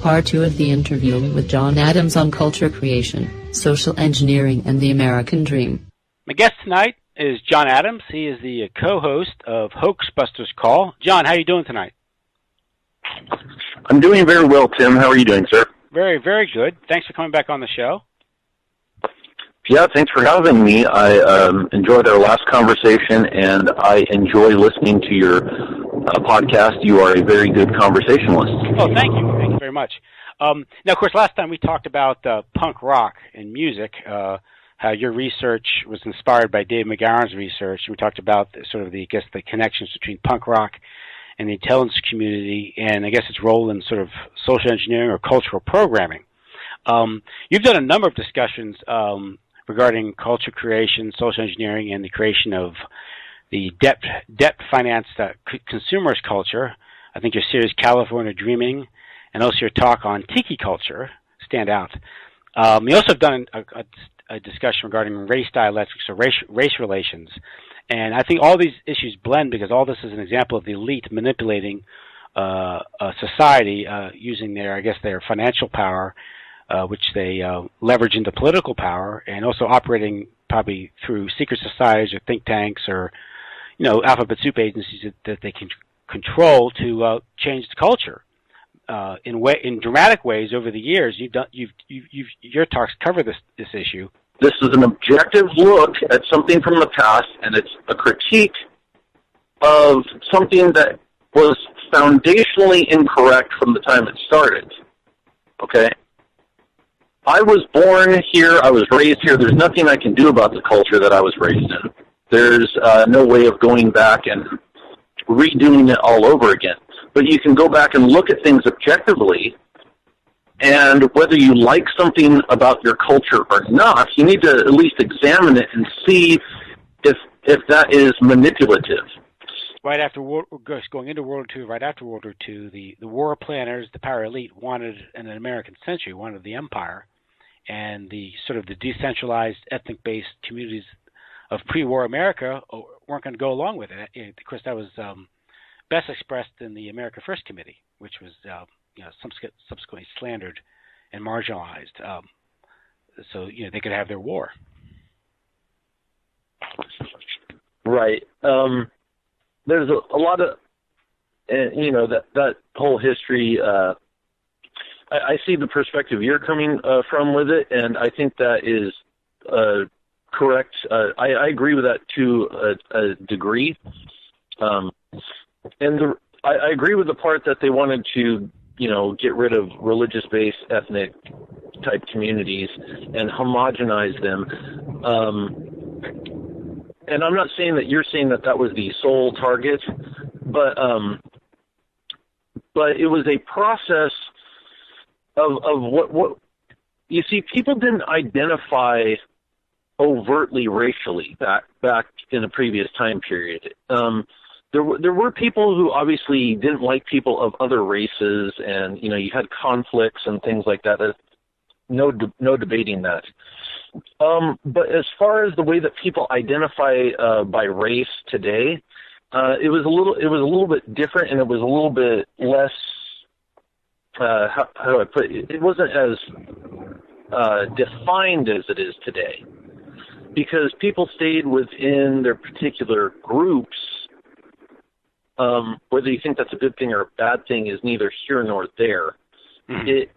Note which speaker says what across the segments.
Speaker 1: Part 2 of the interview with John Adams on culture creation, social engineering, and the American dream.
Speaker 2: My guest tonight is John Adams. He is the co-host of Hoaxbusters Call. John, how are you doing tonight?
Speaker 3: I'm doing very well, Tim. How are you doing, sir?
Speaker 2: Very, very good. Thanks for coming back on the show.
Speaker 3: Yeah, thanks for having me. I enjoyed our last conversation, and I enjoy listening to your podcast. You are a very good conversationalist.
Speaker 2: Oh, thank you. Thank you very much. Now, of course, last time we talked about punk rock and music, how your research was inspired by Dave McGowan's research. We talked about the connections between punk rock and the intelligence community, and I guess its role in sort of social engineering or cultural programming. You've done a number of discussions regarding culture creation, social engineering, and the creation of the debt-financed consumerist culture. I think your series California Dreaming and also your talk on tiki culture stand out. You also have done a discussion regarding race dialectics or race relations. And I think all these issues blend because all this is an example of the elite manipulating a society using their financial power, which they leverage into political power, and also operating probably through secret societies or think tanks or, alphabet soup agencies that they can control to change the culture in dramatic ways over the years. Your talks cover this issue.
Speaker 3: This is an objective look at something from the past, and it's a critique of something that was foundationally incorrect from the time it started. Okay? I was born here, I was raised here, there's nothing I can do about the culture that I was raised in. There's no way of going back and redoing it all over again. But you can go back and look at things objectively, and whether you like something about your culture or not, you need to at least examine it and see if that is manipulative.
Speaker 2: Right after going into World War II, right after World War II, the war planners, the power elite, wanted an American century, wanted the empire, and the decentralized ethnic-based communities of pre-war America weren't going to go along with it. Of course, that was best expressed in the America First Committee, which was subsequently slandered and marginalized, so they could have their war.
Speaker 3: Right. There's a lot of, that whole history. I see the perspective you're coming from with it, and I think that is correct. I agree with that to a degree. And I agree with the part that they wanted to, get rid of religious-based ethnic-type communities and homogenize them. And I'm not saying that you're saying that was the sole target, but it was a process of what you see. People didn't identify overtly racially back in the previous time period. There were people who obviously didn't like people of other races, and you had conflicts and things like that. No debating that. But as far as the way that people identify by race today, it was a little bit different, and it was a little bit less. How do I put it? It wasn't as defined as it is today, because people stayed within their particular groups. Whether you think that's a good thing or a bad thing is neither here nor there. Mm-hmm.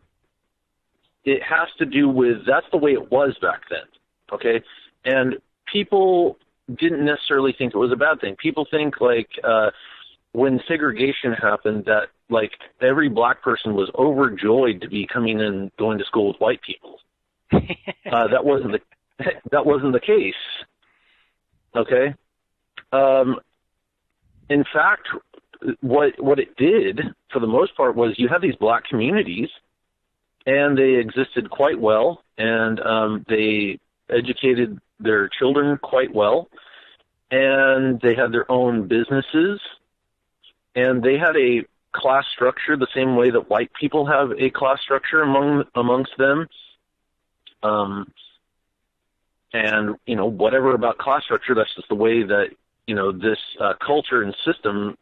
Speaker 3: It has to do with, that's the way it was back then, okay? And people didn't necessarily think it was a bad thing. People think, when segregation happened, that, every black person was overjoyed to be coming and going to school with white people. That wasn't the case, okay? In fact, what it did, for the most part, was you had these black communities, and they existed quite well, and they educated their children quite well, and they had their own businesses, and they had a class structure the same way that white people have a class structure amongst them. And, whatever about class structure, that's just the way that, this culture and system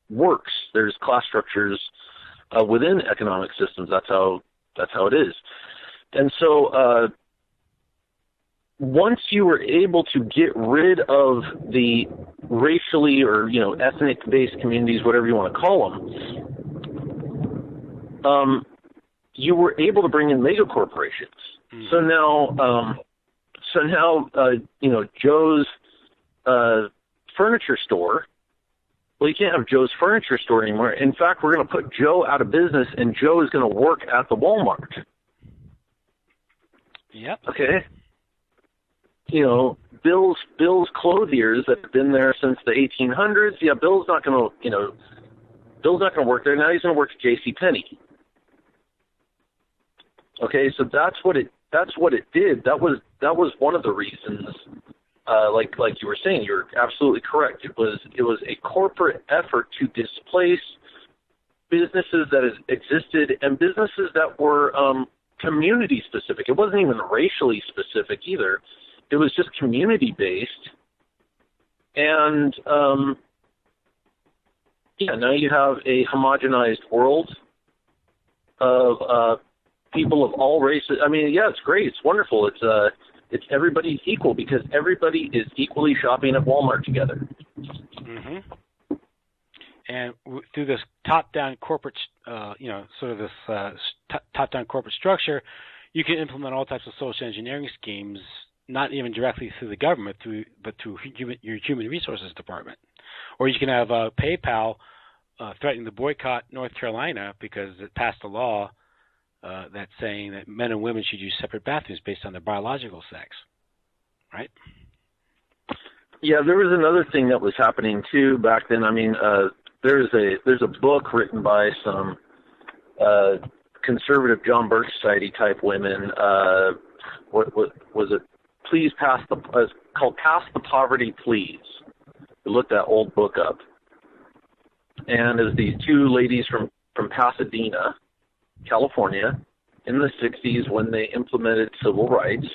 Speaker 3: works. There's class structures within economic systems. That's how it is. And so once you were able to get rid of the racially or ethnic-based communities, whatever you want to call them, you were able to bring in mega corporations. So now, Joe's furniture store. Well, you can't have Joe's furniture store anymore. In fact, we're going to put Joe out of business, and Joe is going to work at the Walmart.
Speaker 2: Yep.
Speaker 3: Okay. Bill's clothiers that have been there since the 1800s. Yeah, Bill's not going to work there. Now he's going to work at J.C. Penney. Okay, so that's what it did. That was one of the reasons. Like you were saying, you're absolutely correct. It was a corporate effort to displace businesses that existed and businesses that were community specific. It wasn't even racially specific either. It was just community based. And now you have a homogenized world of people of all races. I mean, yeah, it's great. It's wonderful. It's everybody's equal because everybody is equally shopping at Walmart together.
Speaker 2: Mm-hmm. And through this top-down corporate, top-down corporate structure, you can implement all types of social engineering schemes, not even directly through the government, but through your human resources department. Or you can have PayPal threatening to boycott North Carolina because it passed a law that's saying that men and women should use separate bathrooms based on their biological sex, right?
Speaker 3: Yeah, there was another thing that was happening too back then. I mean, there's a book written by some conservative John Birch Society type women. What was it? Please pass the. It's called "Pass the Poverty, Please." You look that old book up, and there's these two ladies from Pasadena, California, in the 60s when they implemented civil rights,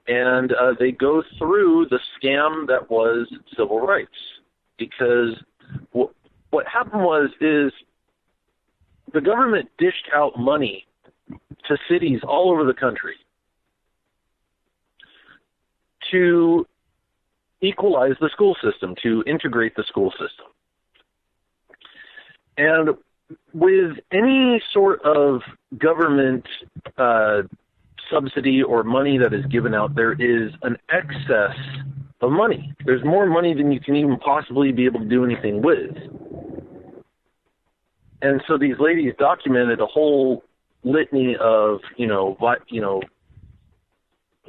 Speaker 3: and they go through the scam that was civil rights, because what happened is the government dished out money to cities all over the country to equalize the school system, to integrate the school system. And with any sort of government subsidy or money that is given out, there is an excess of money. There's more money than you can even possibly be able to do anything with. And so these ladies documented a whole litany of,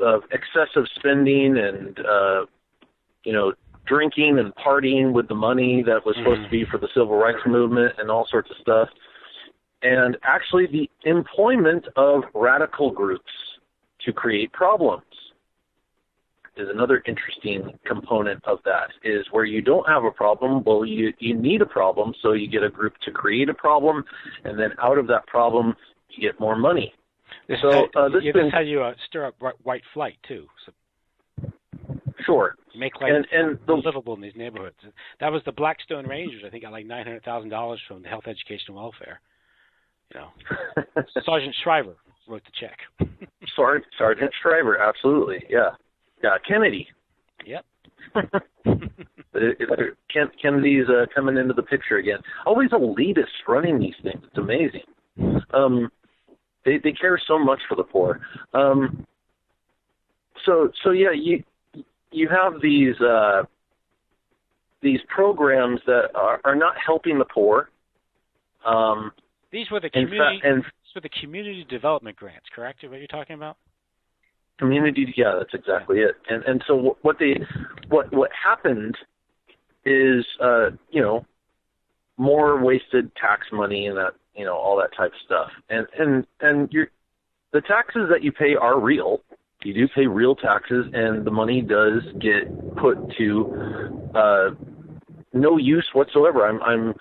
Speaker 3: of excessive spending and, drinking and partying with the money that was supposed to be for the civil rights movement and all sorts of stuff. And actually the employment of radical groups to create problems is another interesting component of that, is where you don't have a problem, well, you need a problem, so you get a group to create a problem, and then out of that problem, you get more money.
Speaker 2: This is how you stir up white flight, too. So
Speaker 3: sure.
Speaker 2: Make life livable in these neighborhoods. That was the Blackstone Rangers. I think got like $900,000 from the Health, Education, and Welfare. Sergeant Shriver wrote the check.
Speaker 3: Sergeant Shriver, absolutely, yeah. Yeah, Kennedy.
Speaker 2: Yep.
Speaker 3: Kennedy's coming into the picture again. Always elitists running these things. It's amazing. They care so much for the poor. So yeah, you have these programs that are not helping the poor.
Speaker 2: These were the community development grants, correct? What you're talking about?
Speaker 3: Community, yeah, that's exactly it. And so what happened is more wasted tax money and that all that type of stuff. And the taxes that you pay are real. You do pay real taxes, and the money does get put to no use whatsoever. I'm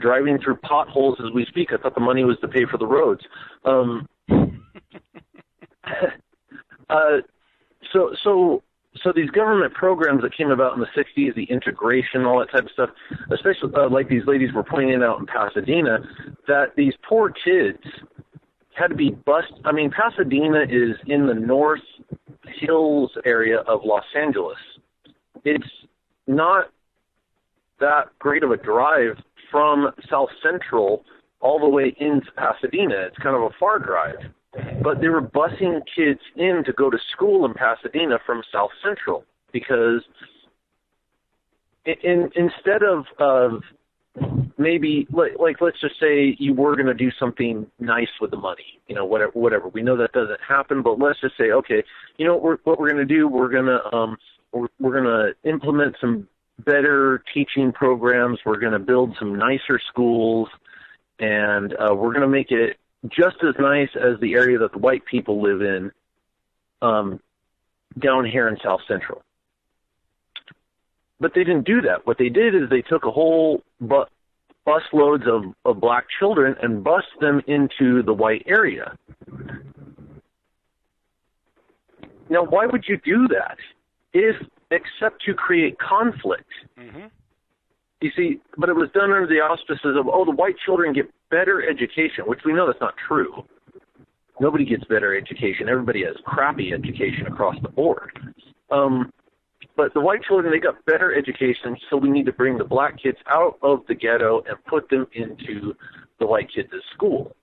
Speaker 3: driving through potholes as we speak. I thought the money was to pay for the roads. So so these government programs that came about in the 60s, the integration, all that type of stuff, especially like these ladies were pointing out in Pasadena, that these poor kids had to be bused. I mean, Pasadena is in the North Hills area of Los Angeles. It's not that great of a drive from South Central all the way into Pasadena. It's kind of a far drive. But they were busing kids in to go to school in Pasadena from South Central because instead of maybe, like let's just say you were going to do something nice with the money, you know, whatever. We know that doesn't happen, but let's just say, okay, you know what we're going to do? We're going to implement some better teaching programs. We're going to build some nicer schools, and we're going to make it just as nice as the area that the white people live in down here in South Central. But they didn't do that. What they did is they took a whole busloads of black children and bused them into the white area. Now, why would you do that except to create conflict? Mm-hmm. You see, but it was done under the auspices of, the white children get better education, which we know that's not true. Nobody gets better education. Everybody has crappy education across the board. But the white children, they got better education, so we need to bring the black kids out of the ghetto and put them into the white kids' school.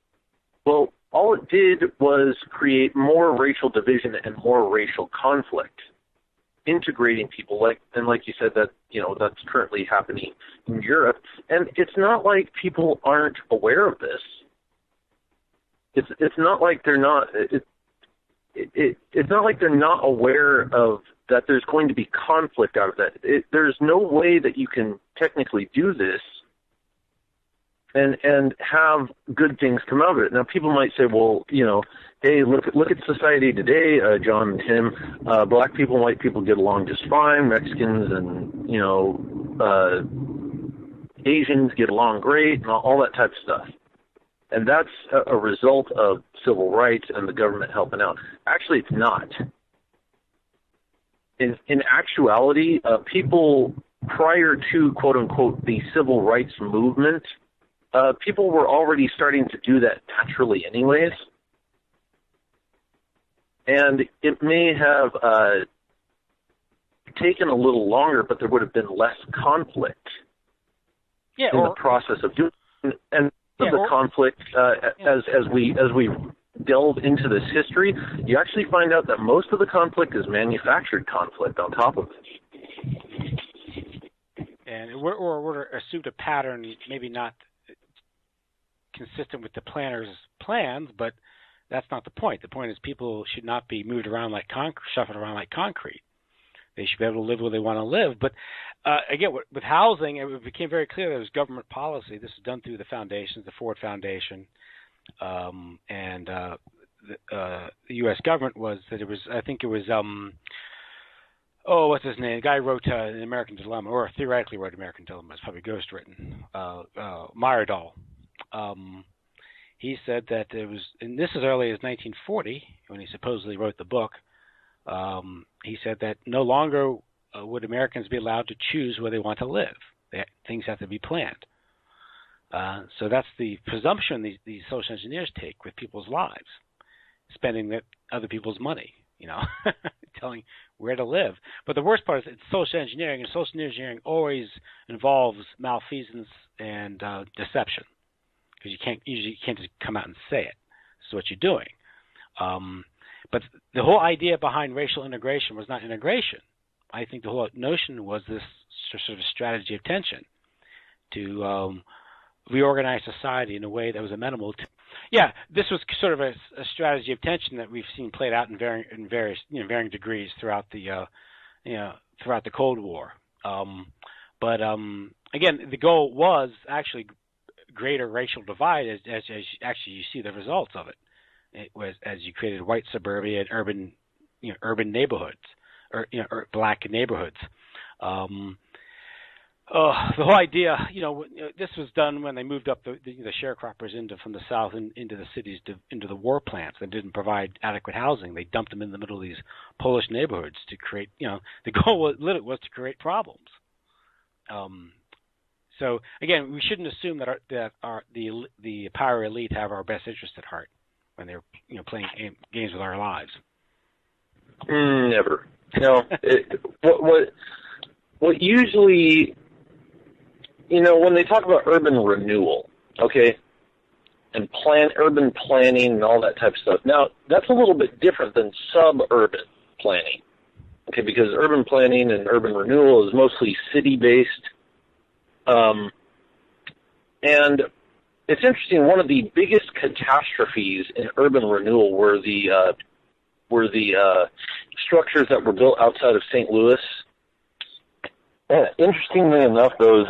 Speaker 3: Well, all it did was create more racial division and more racial conflict, integrating people, like you said, that, you know, that's currently happening in Europe. And it's not like people aren't aware of this. It's not like they're not. It's not like they're not aware of that. There's going to be conflict out of that. There's no way that you can technically do this and have good things come out of it. Now, people might say, well, you know, hey, look at society today, John and Tim. Black people and white people get along just fine. Mexicans and, you know, Asians get along great, and all that type of stuff. And that's a result of civil rights and the government helping out. Actually, it's not. In actuality, people prior to, quote unquote, the civil rights movement, people were already starting to do that naturally anyways. And it may have taken a little longer, but there would have been less conflict in the process of doing it. And the conflict, as we delve into this history, you actually find out that most of the conflict is manufactured conflict on top of it.
Speaker 2: And we're assumed a pattern, maybe not consistent with the planner's plans, but that's not the point. The point is people should not be moved around like shuffled around like concrete. They should be able to live where they want to live. But again, with housing, it became very clear that it was government policy. This was done through the foundations, the Ford Foundation, and the U.S. government was that it was. I think it was. What's his name? The guy who wrote an American Dilemma, or theoretically wrote American Dilemma. It's probably ghostwritten. Myrdal. He said that it was, and this as early as 1940, when he supposedly wrote the book. He said that no longer would Americans be allowed to choose where they want to live. Things have to be planned. So that's the presumption these social engineers take with people's lives, spending other people's money, you know, telling where to live. But the worst part is it's social engineering, and social engineering always involves malfeasance and deception, because you can't just come out and say it. This is what you're doing. But the whole idea behind racial integration was not integration. I think the whole notion was this sort of strategy of tension to reorganize society in a way that was amenable to. Yeah, this was sort of a strategy of tension that we've seen played out in varying degrees throughout the throughout the Cold War. But again, the goal was actually greater racial divide as actually you see the results of it. It was as you created white suburbia and urban neighborhoods, or black neighborhoods. The whole idea, this was done when they moved up the sharecroppers from the south into the cities, into the war plants that didn't provide adequate housing. They dumped them in the middle of these Polish neighborhoods to create, the goal was to create problems. So again, we shouldn't assume that the power elite have our best interest at heart when they're playing games with our lives.
Speaker 3: Never. No. What usually, when they talk about urban renewal, okay, and urban planning and all that type of stuff. Now, that's a little bit different than suburban planning, okay, because urban planning and urban renewal is mostly city-based. And it's interesting, one of the biggest catastrophes in urban renewal were the structures that were built outside of St. Louis. Interestingly enough, those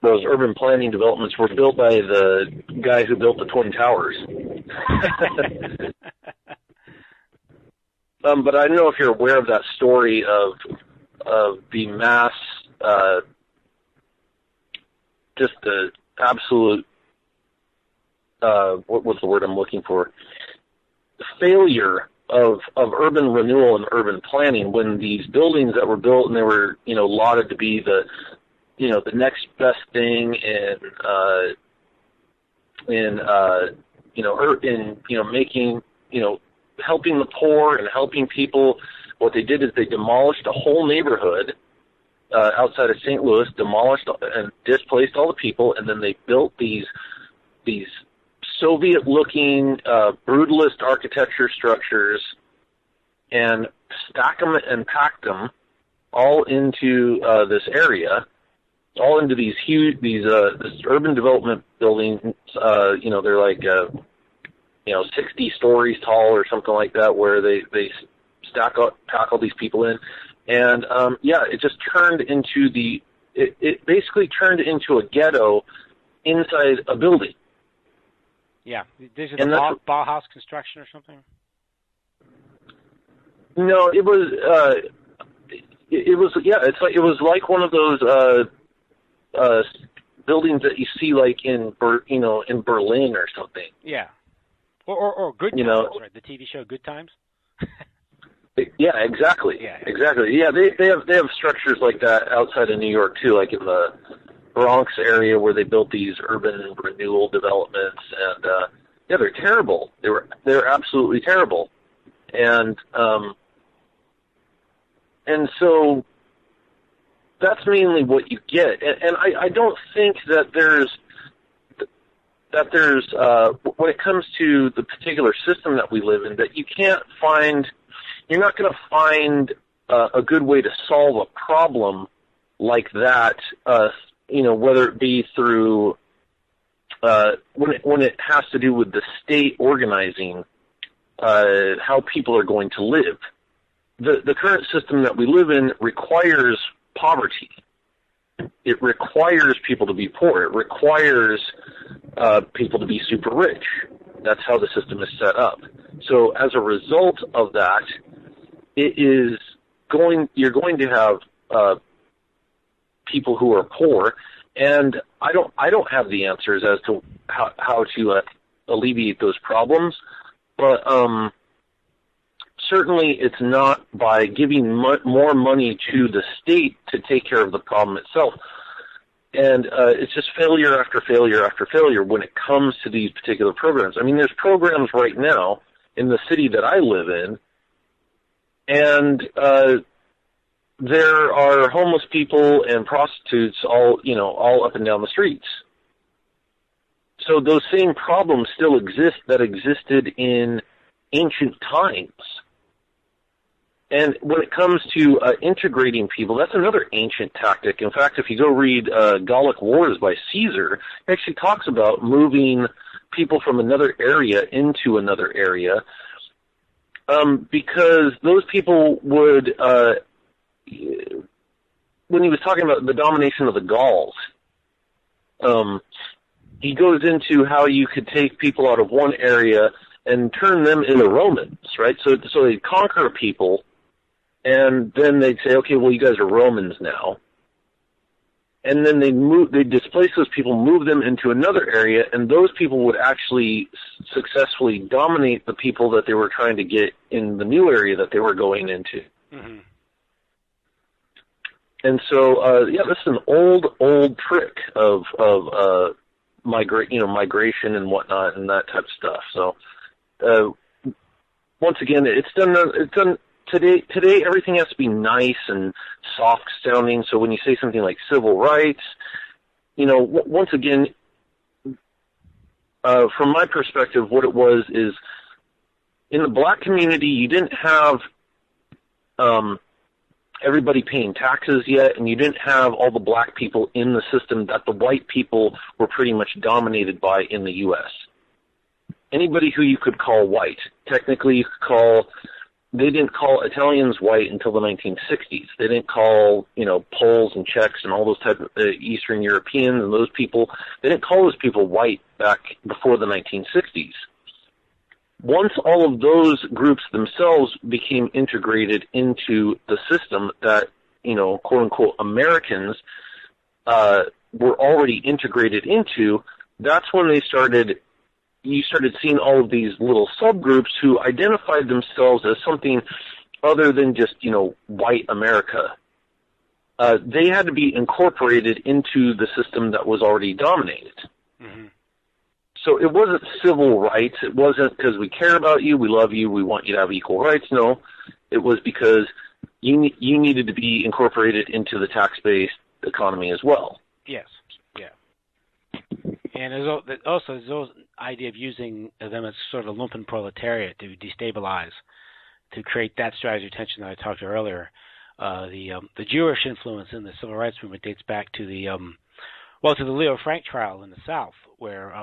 Speaker 3: urban planning developments were built by the guy who built the Twin Towers. But I don't know if you're aware of that story of the mass, just the absolute, what was the word I'm looking for? Failure of urban renewal and urban planning when these buildings that were built and they were, lauded to be the next best thing making, helping the poor and helping people. What they did is they demolished a whole neighborhood outside of St. Louis, demolished and displaced all the people, and then they built these Soviet-looking, brutalist architecture structures and stack them and packed them all into this area, all into these huge, this urban development buildings. They're like 60 stories tall or something like that, where they pack all these people in, and it just turned into it basically turned into a ghetto inside a building.
Speaker 2: Yeah, these are the Bauhaus construction or something. No, it was like one of those buildings that you see like in Berlin or something. Yeah, or Good Times, right? The TV show Good Times.
Speaker 3: Yeah, exactly.
Speaker 2: Yeah.
Speaker 3: Exactly. Yeah, they have structures like that outside of New York too, like in the Bronx area where they built these urban renewal developments, and they're terrible. They're absolutely terrible, and so that's mainly what you get. And I don't think that there's when it comes to the particular system that we live in, that you're not going to find a good way to solve a problem like that. Whether it be through when it has to do with the state organizing how people are going to live. The current system that we live in requires poverty. It requires people to be poor. It requires people to be super rich. That's how the system is set up. So as a result of that, you're going to have people who are poor, and I don't have the answers as to how to alleviate those problems, but certainly it's not by giving more money to the state to take care of the problem itself. And it's just failure after failure after failure when it comes to these particular programs. I mean, there's programs right now in the city that I live in, and there are homeless people and prostitutes all up and down the streets. So those same problems still exist that existed in ancient times. And when it comes to integrating people, that's another ancient tactic. In fact, if you go read Gallic Wars by Caesar, it actually talks about moving people from another area into another area, because those people would, when he was talking about the domination of the Gauls, he goes into how you could take people out of one area and turn them into Romans, right? So they'd conquer people, and then they'd say, okay, well, you guys are Romans now. and then they displace those people, move them into another area, and those people would actually successfully dominate the people that they were trying to get in the new area that they were going into.
Speaker 2: Mm-hmm.
Speaker 3: And so, this is an old trick of migration and whatnot and that type of stuff. So, once again, it's done today. Everything has to be nice and soft sounding. So when you say something like civil rights, once again, from my perspective, what it was is in the black community, you didn't have everybody paying taxes yet, and you didn't have all the black people in the system that the white people were pretty much dominated by in the U.S. Anybody who you could call white, technically you could call, they didn't call Italians white until the 1960s. They didn't call, Poles and Czechs and all those type of Eastern Europeans and those people, they didn't call those people white back before the 1960s. Once all of those groups themselves became integrated into the system that, quote-unquote Americans were already integrated into, that's when you started seeing all of these little subgroups who identified themselves as something other than just, white America. They had to be incorporated into the system that was already dominated. Mm-hmm. So it wasn't civil rights. It wasn't because we care about you, we love you, we want you to have equal rights. No, it was because you needed to be incorporated into the tax-based economy as well.
Speaker 2: Yes, yeah. And there's also the idea of using them as sort of a lumpen proletariat to destabilize, to create that strategy of tension that I talked about earlier. The Jewish influence in the civil rights movement dates back to the Leo Frank trial in the South, where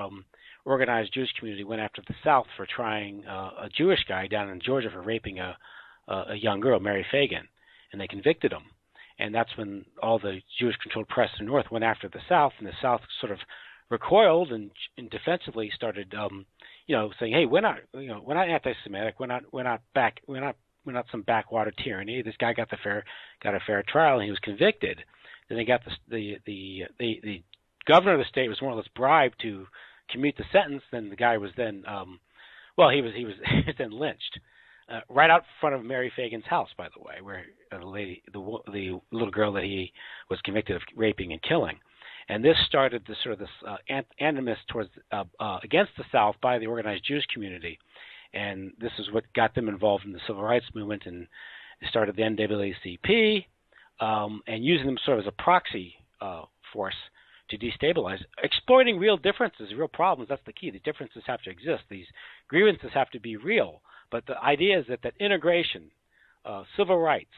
Speaker 2: organized Jewish community went after the South for trying a Jewish guy down in Georgia for raping a young girl, Mary Fagan, and they convicted him. And that's when all the Jewish-controlled press in the North went after the South, and the South sort of recoiled and defensively started, saying, "Hey, we're not anti-Semitic. We're not some backwater tyranny. This guy got a fair trial, and he was convicted." Then they got the governor of the state was more or less bribed to commute the sentence. Then the guy was then, he was then lynched right out front of Mary Fagan's house, by the way, where the little girl that he was convicted of raping and killing. And this started this animus towards against the South by the organized Jewish community, and this is what got them involved in the civil rights movement and started the NAACP, and using them sort of as a proxy force to destabilize, exploiting real differences, real problems. That's the key. The differences have to exist. These grievances have to be real. But the idea is that civil rights,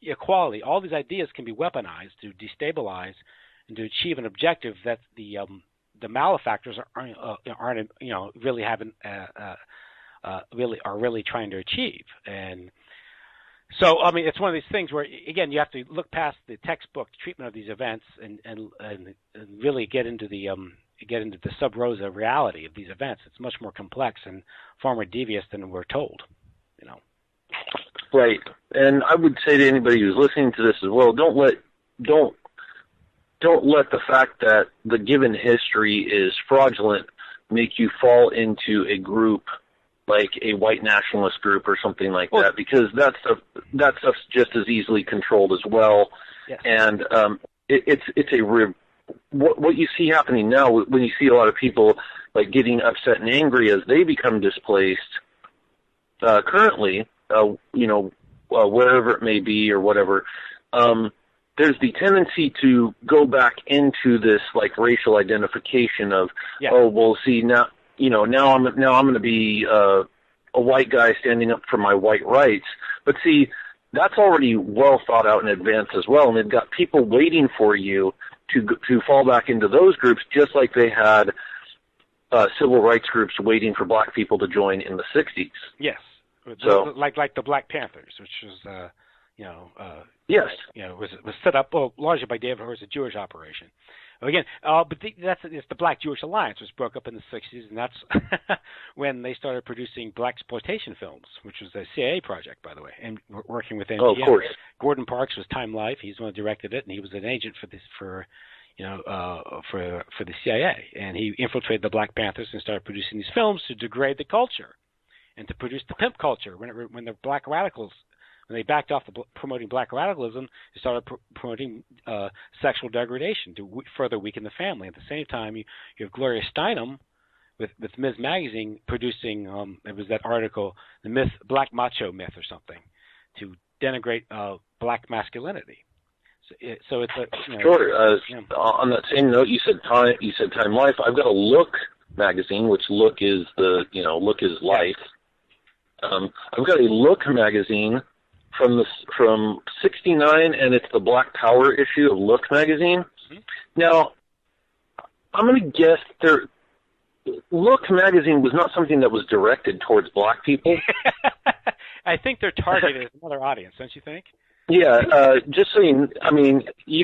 Speaker 2: equality, all these ideas can be weaponized to destabilize and to achieve an objective that the malefactors aren't really trying to achieve. And so, I mean, it's one of these things where, again, you have to look past the textbook treatment of these events and really get into the sub rosa reality of these events. It's much more complex and far more devious than we're told.
Speaker 3: Right. And I would say to anybody who's listening to this as well, don't let the fact that the given history is fraudulent make you fall into a group like a white nationalist group or something like that, because that stuff's just as easily controlled as well.
Speaker 2: Yes.
Speaker 3: And what you see happening now when you see a lot of people like getting upset and angry as they become displaced currently, wherever it may be or whatever, there's the tendency to go back into this like racial identification of, now I'm going to be a white guy standing up for my white rights. But see, that's already well thought out in advance as well, and they've got people waiting for you to fall back into those groups, just like they had civil rights groups waiting for black people to join in the 60s.
Speaker 2: Yes, so like the Black Panthers, which was
Speaker 3: yes,
Speaker 2: was set up largely by David Horse, a Jewish operation. Again, it's the Black Jewish Alliance, which broke up in the 60s, and that's when they started producing black exploitation films, which was a CIA project, by the way, and working with MGM.
Speaker 3: Oh, of course.
Speaker 2: Gordon Parks was Time Life. He's the one who directed it, and he was an agent for the CIA. And he infiltrated the Black Panthers and started producing these films to degrade the culture and to produce the pimp culture. When the Black radicals, when they backed off promoting Black radicalism, they started promoting sexual degradation to further weaken the family. At the same time, you have Gloria Steinem with Ms. Magazine producing, it was that article, the myth, Black Macho Myth or something, to denigrate black masculinity. So it's a
Speaker 3: sure. On that same note, you said Time Life. I've got a Look magazine, which Look is Look is life. I've got a Look magazine from '69, and it's the Black Power issue of Look magazine. Mm-hmm. Now, I'm going to guess Look magazine was not something that was directed towards black people.
Speaker 2: I think they're targeted as another audience, don't you think?
Speaker 3: Yeah, just so you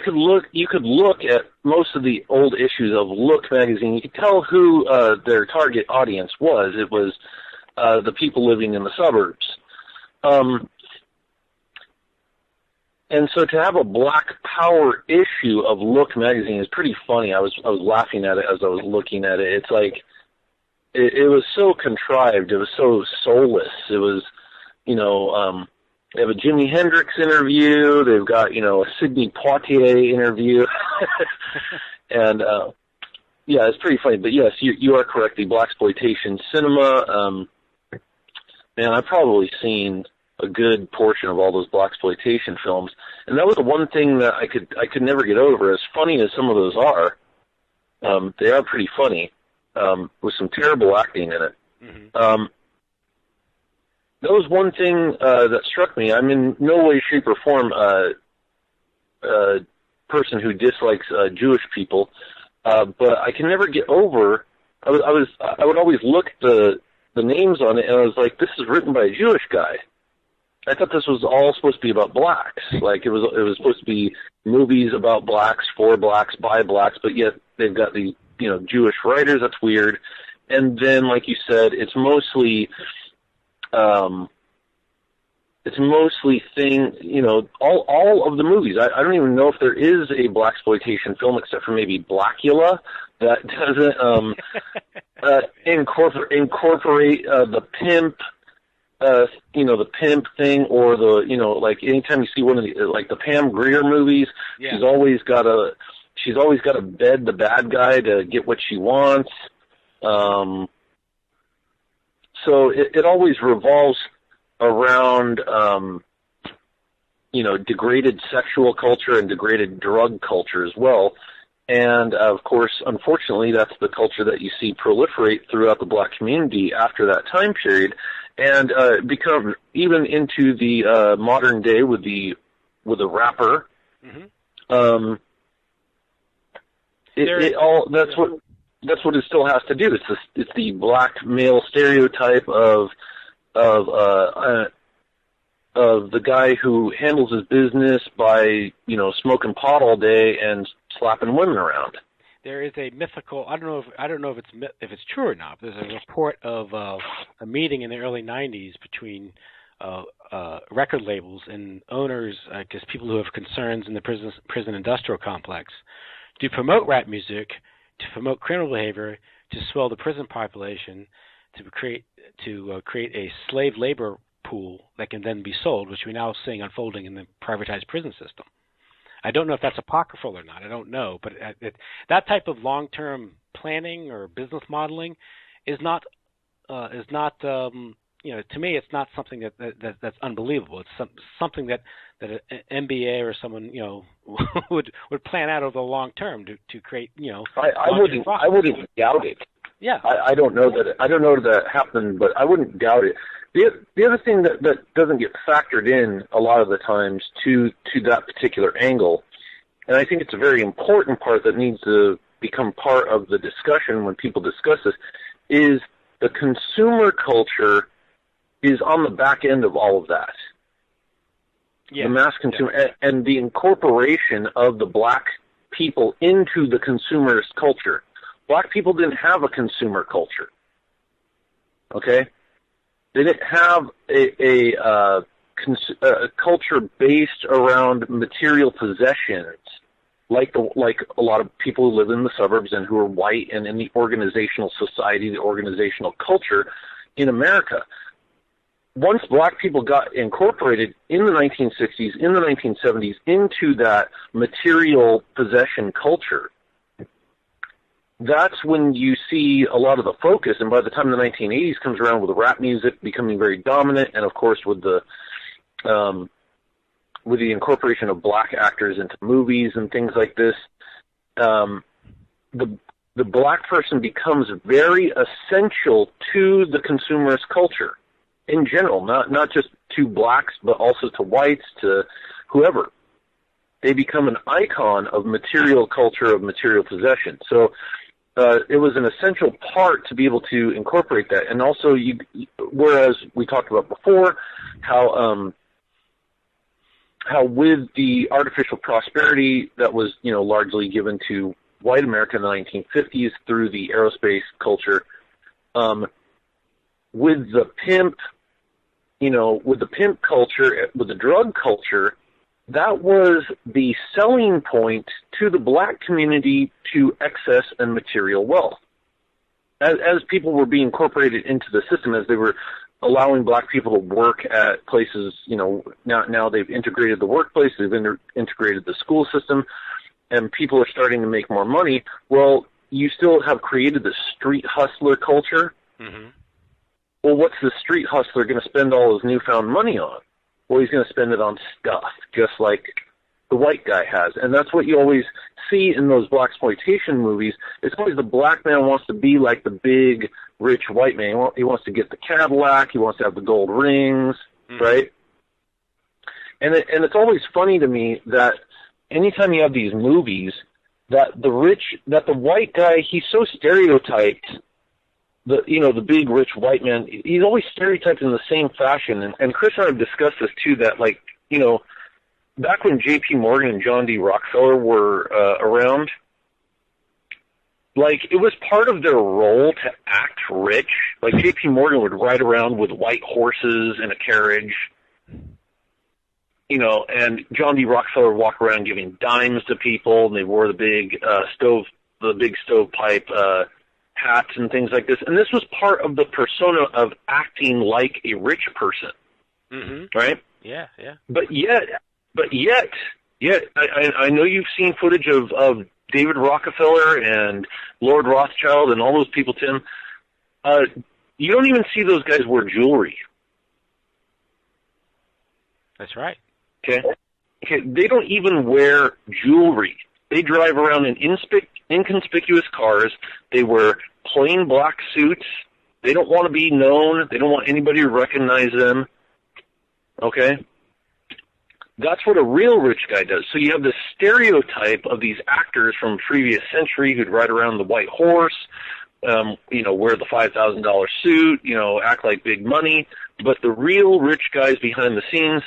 Speaker 3: could look at most of the old issues of Look magazine. You could tell who their target audience was. It was the people living in the suburbs. And so to have a Black Power issue of Look magazine is pretty funny. I was laughing at it as I was looking at it. It's like it was so contrived. It was so soulless. It was, they have a Jimi Hendrix interview. They've got, a Sidney Poitier interview. And, yeah, it's pretty funny. But, yes, you are correct. The blaxploitation cinema, man, I've probably seen a good portion of all those blaxploitation films. And that was the one thing that I could never get over. As funny as some of those are, they are pretty funny, with some terrible acting in it. Mm-hmm. That was one thing that struck me. I'm in no way, shape, or form a person who dislikes Jewish people, but I can never get over. I would always look at the names on it, and I was like, this is written by a Jewish guy. I thought this was all supposed to be about blacks. Like it was supposed to be movies about blacks, for blacks, by blacks, but yet they've got the Jewish writers. That's weird. And then, like you said, it's mostly all of the movies. I don't even know if there is a blaxploitation film except for maybe Blackula that doesn't incorporate the pimp. The pimp thing, or like anytime you see one of the Pam Grier movies, yeah. she's always got to bed the bad guy to get what she wants. So it always revolves around, degraded sexual culture and degraded drug culture as well. And, of course, unfortunately, that's the culture that you see proliferate throughout the black community after that time period, and become even into the modern day with the rapper. Mm-hmm. That's what it still has to do. It's the black male stereotype of the guy who handles his business by smoking pot all day and slapping women around.
Speaker 2: There is a mythical. I don't know if it's true or not. There's a report of a meeting in the early '90s between record labels and owners, I guess people who have concerns in the prison industrial complex, to promote rap music, to promote criminal behavior, to swell the prison population, to create a slave labor pool that can then be sold, which we're now seeing unfolding in the privatized prison system. I don't know if that's apocryphal or not. I don't know, but that type of long-term planning or business modeling is not to me, it's not something that's unbelievable. It's something that an MBA or someone would plan out over the long term to create
Speaker 3: I wouldn't doubt it.
Speaker 2: Yeah,
Speaker 3: I don't know that happened, but I wouldn't doubt it. The other thing that doesn't get factored in a lot of the times to that particular angle, and I think it's a very important part that needs to become part of the discussion when people discuss this, is the consumer culture is on the back end of all of that. Yeah. The mass consumer, and the incorporation of the black people into the consumerist culture. Black people didn't have a consumer culture. Okay? They didn't have culture based around material possessions, like a lot of people who live in the suburbs and who are white and in the organizational society, the organizational culture in America. Once black people got incorporated in the 1960s, in the 1970s, into that material possession culture, that's when you see a lot of the focus. And by the time the 1980s comes around, with the rap music becoming very dominant, and of course with the incorporation of black actors into movies and things like this, the black person becomes very essential to the consumerist culture in general, not just to blacks, but also to whites, to whoever. They become an icon of material culture, of material possession. So it was an essential part to be able to incorporate that. And also, whereas we talked about before, how with the artificial prosperity that was, largely given to white America in the 1950s through the aerospace culture, with the pimp culture, with the drug culture, that was the selling point to the black community to excess and material wealth. As people were being incorporated into the system, as they were allowing black people to work at places, now they've integrated the workplace, they've integrated the school system, and people are starting to make more money. Well, you still have created the street hustler culture. Mm-hmm. Well, what's the street hustler going to spend all his newfound money on? Well, he's going to spend it on stuff, just like the white guy has. And that's what you always see in those blaxploitation movies. It's always the black man wants to be like the big, rich white man. He wants to get the Cadillac. He wants to have the gold rings, right? And it's always funny to me that anytime you have these movies, that the white guy, he's so stereotyped. The big rich white man, he's always stereotyped in the same fashion. And Chris and I have discussed this too, that back when J.P. Morgan and John D. Rockefeller were around, it was part of their role to act rich. Like J.P. Morgan would ride around with white horses in a carriage, and John D. Rockefeller would walk around giving dimes to people, and they wore the big stovepipe hats and things like this. And this was part of the persona of acting like a rich person, right?
Speaker 2: Yeah, yeah.
Speaker 3: But yet, I know you've seen footage of David Rockefeller and Lord Rothschild and all those people, Tim. You don't even see those guys wear jewelry.
Speaker 2: That's right.
Speaker 3: Okay. They don't even wear jewelry. They drive around in inconspicuous cars. They wear plain black suits. They don't want to be known. They don't want anybody to recognize them. Okay? That's what a real rich guy does. So you have this stereotype of these actors from previous century who'd ride around the white horse, wear the $5,000 suit, act like big money. But the real rich guys behind the scenes,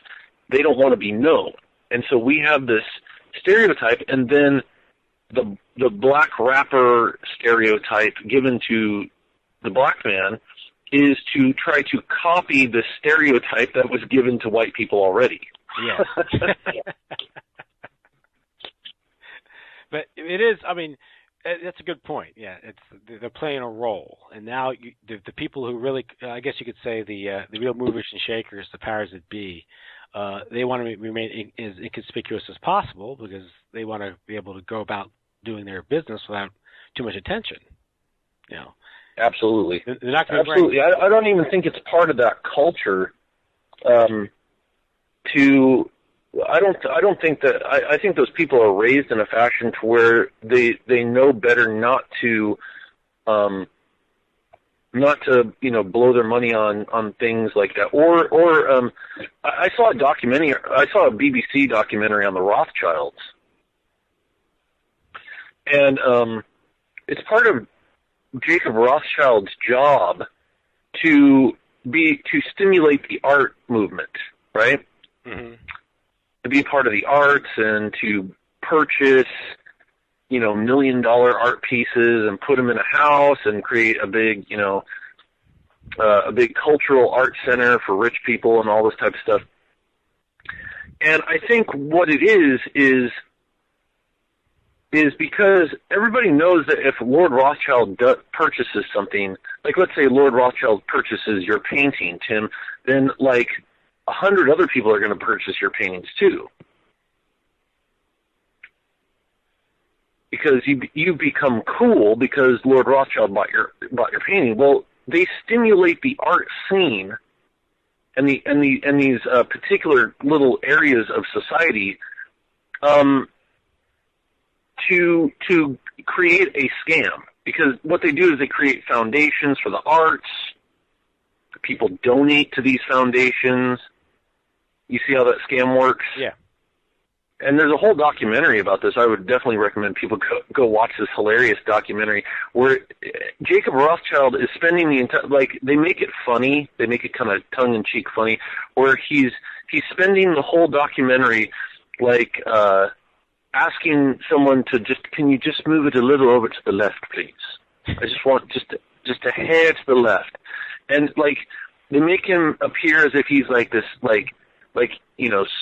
Speaker 3: they don't want to be known. And so we have this stereotype, and then the black rapper stereotype given to the black man is to try to copy the stereotype that was given to white people already.
Speaker 2: Yeah. But it is, that's a good point. Yeah, they're playing a role. And now the people who really, I guess you could say the real movers and shakers, the powers that be, they want to remain as inconspicuous as possible because they want to be able to go about doing their business without too much attention.
Speaker 3: Absolutely.
Speaker 2: They're not going to
Speaker 3: absolutely. I don't even think it's part of that culture. I think those people are raised in a fashion to where they know better not to blow their money on things like that. Or I saw a BBC documentary on the Rothschilds. And it's part of Jacob Rothschild's job to stimulate the art movement, right? Mm-hmm. To be part of the arts and to purchase, $1 million art pieces and put them in a house and create a big cultural art center for rich people and all this type of stuff. And I think what it is because everybody knows that if Lord Rothschild purchases something, like let's say Lord Rothschild purchases your painting, Tim, then like 100 other people are going to purchase your paintings too. Because you become cool because Lord Rothschild bought your painting. Well, they stimulate the art scene and these particular little areas of society to create a scam, because what they do is they create foundations for the arts. People donate to these foundations. You see how that scam works?
Speaker 2: Yeah.
Speaker 3: And there's a whole documentary about this. I would definitely recommend people go watch this hilarious documentary where Jacob Rothschild is spending the entire, like, they make it funny. They make it kind of tongue-in-cheek funny, where he's spending the whole documentary, like, asking someone to can you just move it a little over to the left, please? I just want just a hair to the left. And, like, they make him appear as if he's like this, like,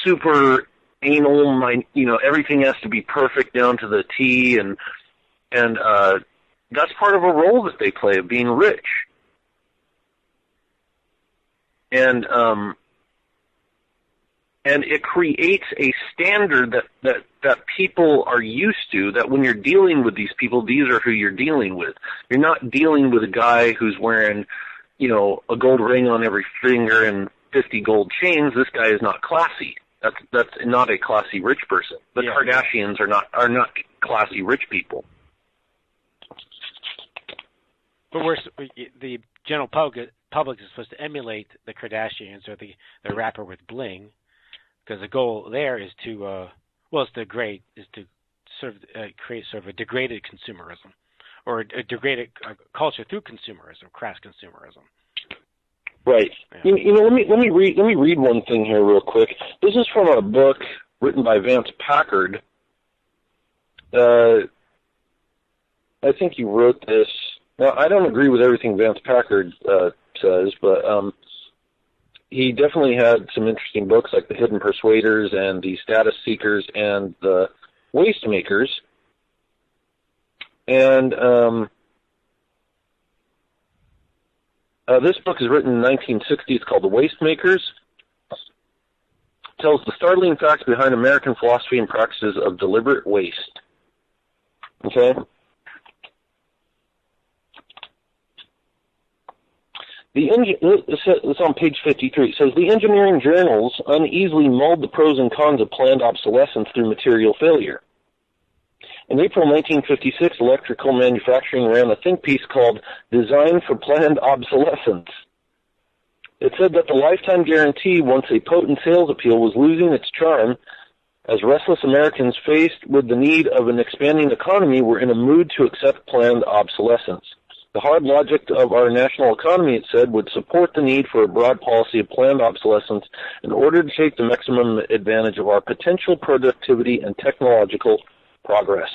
Speaker 3: super anal, everything has to be perfect down to the T, and that's part of a role that they play of being rich. And it creates a standard that people are used to, that when you're dealing with these people, these are who you're dealing with. You're not dealing with a guy who's wearing, a gold ring on every finger and 50 gold chains. This guy is not classy. That's not a classy rich person. The Kardashians are not classy rich people.
Speaker 2: But the general public is supposed to emulate the Kardashians or the rapper with bling, because the goal there is to create sort of a degraded consumerism, or a degraded culture through consumerism, crass consumerism.
Speaker 3: Right.
Speaker 2: Yeah.
Speaker 3: Let me read one thing here real quick. This is from a book written by Vance Packard. I think he wrote this. Now, I don't agree with everything Vance Packard says, but he definitely had some interesting books like The Hidden Persuaders and The Status Seekers and The Waste Makers. And this book is written in 1960. It's called The Waste Makers. It tells the startling facts behind American philosophy and practices of deliberate waste. Okay? It's on page 53. It says, the engineering journals uneasily mulled the pros and cons of planned obsolescence through material failure. In April 1956, Electrical Manufacturing ran a think piece called Design for Planned Obsolescence. It said that the lifetime guarantee, once a potent sales appeal, was losing its charm as restless Americans faced with the need of an expanding economy were in a mood to accept planned obsolescence. The hard logic of our national economy, it said, would support the need for a broad policy of planned obsolescence in order to take the maximum advantage of our potential productivity and technological progress.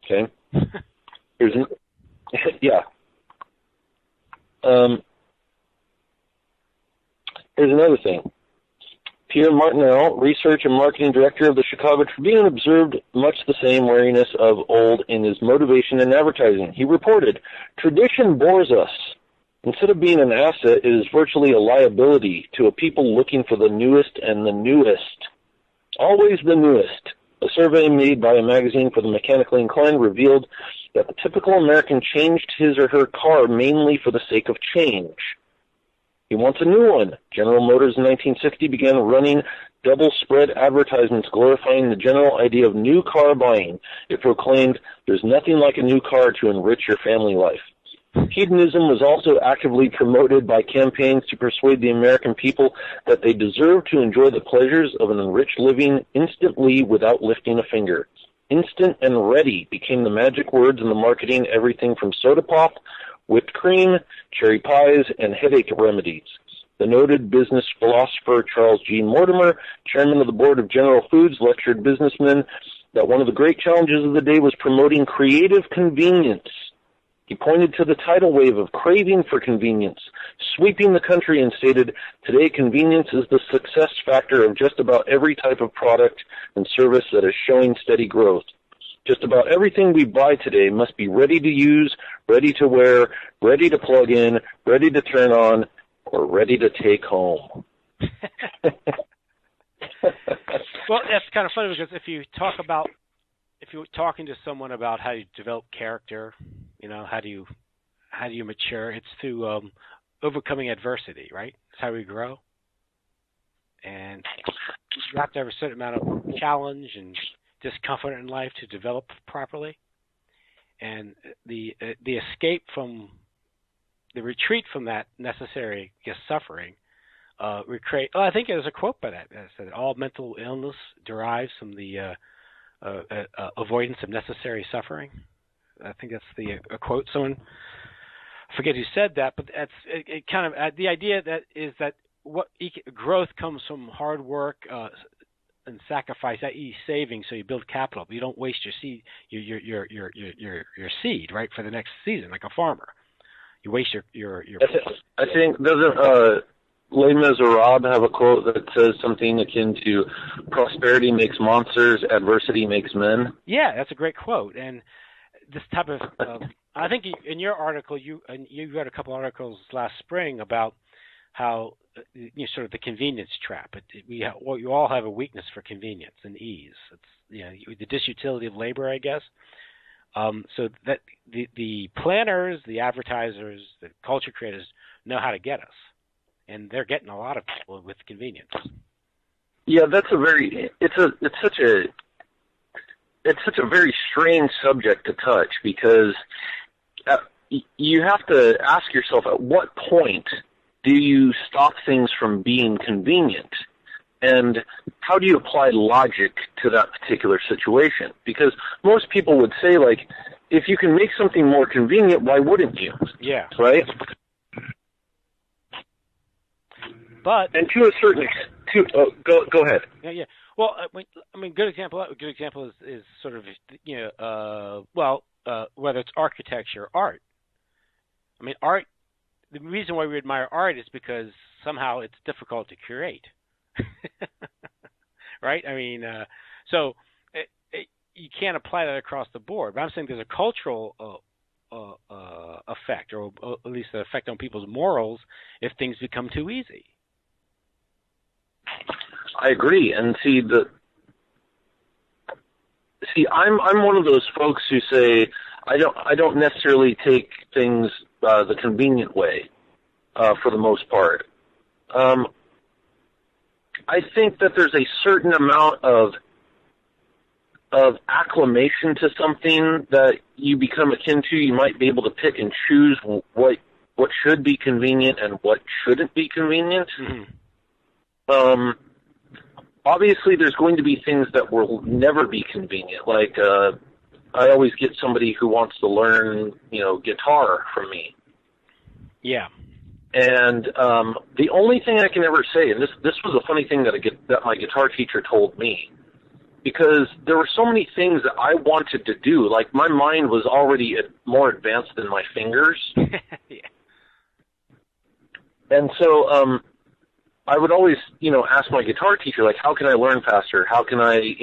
Speaker 3: Okay? Here's another thing. Pierre Martinel, research and marketing director of the Chicago Tribune, observed much the same wariness of old in his motivation in advertising. He reported, tradition bores us. Instead of being an asset, it is virtually a liability to a people looking for the newest and the newest. Always the newest. A survey made by a magazine for the mechanically inclined revealed that the typical American changed his or her car mainly for the sake of change. He wants a new one. General Motors in 1960 began running double-spread advertisements glorifying the general idea of new car buying. It proclaimed, there's nothing like a new car to enrich your family life. Hedonism was also actively promoted by campaigns to persuade the American people that they deserved to enjoy the pleasures of an enriched living instantly without lifting a finger. Instant and ready became the magic words in the marketing, everything from soda pop, whipped cream, cherry pies, and headache remedies. The noted business philosopher Charles G. Mortimer, chairman of the board of General Foods, lectured businessmen that one of the great challenges of the day was promoting creative convenience. He pointed to the tidal wave of craving for convenience, sweeping the country, and stated, "Today, convenience is the success factor of just about every type of product and service that is showing steady growth. Just about everything we buy today must be ready to use, ready to wear, ready to plug in, ready to turn on, or ready to take home."
Speaker 2: Well, that's kind of funny because if you're talking to someone about how you develop character, how do you mature? It's through overcoming adversity, right? That's how we grow. And you have to have a certain amount of challenge and discomfort in life to develop properly. And the escape from the retreat from that necessary suffering. I think there's a quote by that said, "All mental illness derives from the avoidance of necessary suffering." I think that's a quote. Someone, I forget who said that, but that's it kind of the idea that growth comes from hard work and sacrifice, i.e., saving, so you build capital. But you don't waste your seed, your seed, right, for the next season, like a farmer. You waste your.
Speaker 3: I think doesn't Les Miserables have a quote that says something akin to "prosperity makes monsters, adversity makes men"?
Speaker 2: Yeah, that's a great quote. And this type of, I think in your article, you read a couple articles last spring about how sort of the convenience trap. You all have a weakness for convenience and ease. It's the disutility of labor, I guess. So that the planners, the advertisers, the culture creators know how to get us. And they're getting a lot of people with convenience.
Speaker 3: Yeah, it's such a very strange subject to touch because you have to ask yourself, at what point do you stop things from being convenient? And how do you apply logic to that particular situation? Because most people would say, like, if you can make something more convenient, why wouldn't you?
Speaker 2: Yeah.
Speaker 3: Right? And to a certain extent, go ahead.
Speaker 2: Yeah. Well, I mean, good example is sort of whether it's architecture or art. I mean, art. The reason why we admire art is because somehow it's difficult to create, right? I mean, so you can't apply that across the board. But I'm saying there's a cultural effect, or at least an effect on people's morals if things become too easy.
Speaker 3: I agree, and I'm one of those folks who say I don't necessarily take things the convenient way for the most part. I think that there's a certain amount of acclimation to something that you become akin to. You might be able to pick and choose what should be convenient and what shouldn't be convenient. Mm-hmm. Obviously, there's going to be things that will never be convenient. Like I always get somebody who wants to learn, guitar from me.
Speaker 2: Yeah.
Speaker 3: And the only thing I can ever say, and this was a funny thing that my guitar teacher told me, because there were so many things that I wanted to do. Like, my mind was already more advanced than my fingers.
Speaker 2: Yeah.
Speaker 3: And so I would always, ask my guitar teacher, like, how can I learn faster? How can I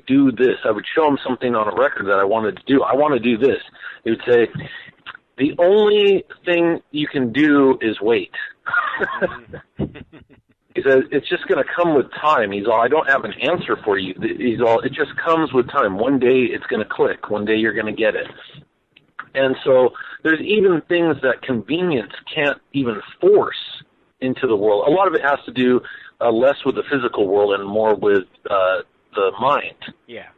Speaker 3: do this? I would show him something on a record that I wanted to do. I want to do this. He would say, the only thing you can do is wait. He said, it's just going to come with time. He's all, I don't have an answer for you. He's all, it just comes with time. One day it's going to click. One day you're going to get it. And so there's even things that convenience can't even force into the world. A lot of it has to do less with the physical world and more with the mind.
Speaker 2: Yeah.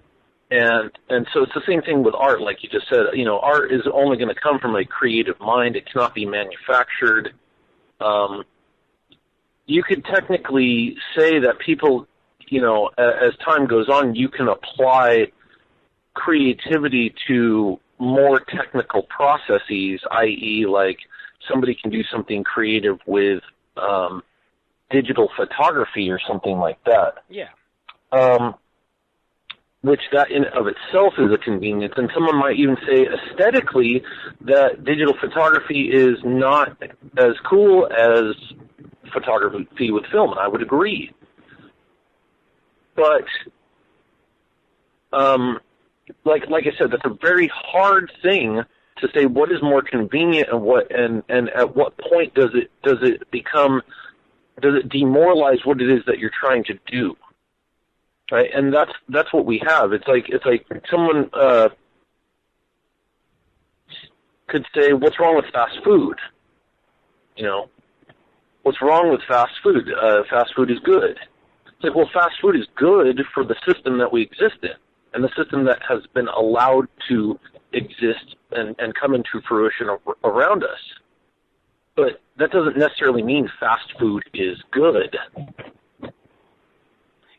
Speaker 3: And so it's the same thing with art, like you just said. Art is only going to come from a creative mind. It cannot be manufactured. You could technically say that people, as time goes on, you can apply creativity to more technical processes, i.e., like somebody can do something creative with digital photography or something like that.
Speaker 2: Yeah.
Speaker 3: which that in of itself is a convenience. And someone might even say aesthetically that digital photography is not as cool as photography with film, and I would agree. But, like I said, that's a very hard thing to say what is more convenient and at what point does it demoralize what it is that you're trying to do. Right, and that's what we have. It's like someone could say, "What's wrong with fast food?" You know, what's wrong with fast food? Fast food is good. It's like, well, fast food is good for the system that we exist in, and the system that has been allowed to exist and come into fruition around us. But that doesn't necessarily mean fast food is good.